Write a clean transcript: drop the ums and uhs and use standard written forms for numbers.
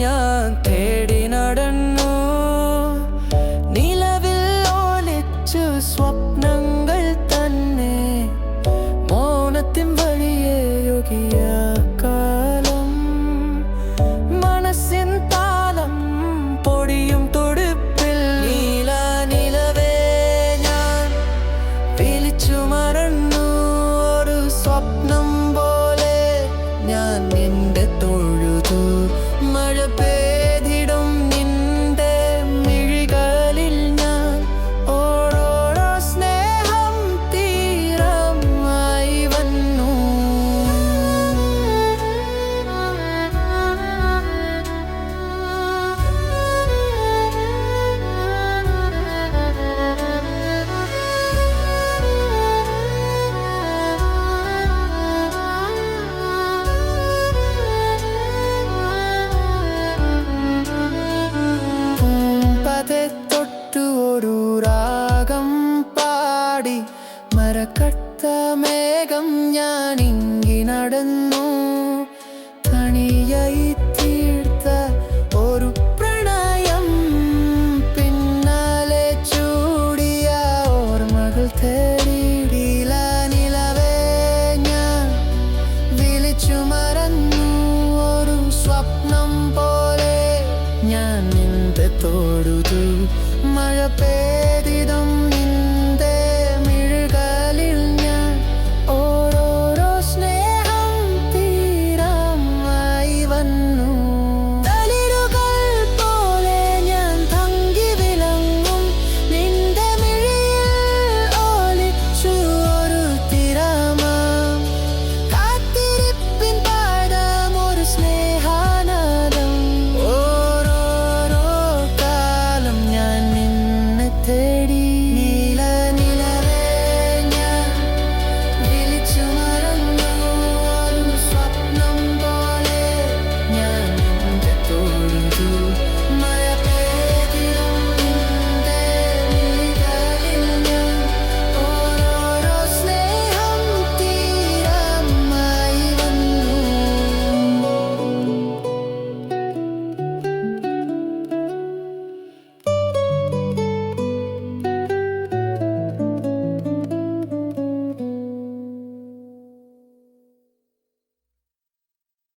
ഞാൻ തേടി നടന്നു നിലവിൽ ഒളിച്ചു സ്വപ്നങ്ങൾ തന്നെ മൗനത്തിൻ വഴിയെ യൊകിയ കാലം മനസ്സിൻ താളം പൊടിയും തുടിപ്പിൽ നീല നിലവേ ഞാൻ വിളിച്ചു മറന്നു ഒരു സ്വപ്നം പോലെ ഞാൻ നിന്റെ തൊഴുതു മഴ പെയ്തിടും നിന്റെ മിഴികളിൽ ഞാൻ ഓരോരോ സ്നേഹം തീരമായി വന്നു തൊട്ടു ഒരു രാഗം പാടി മരക്കട്ട മേഘം ഞാൻ ഇങ്ങി നടന്നു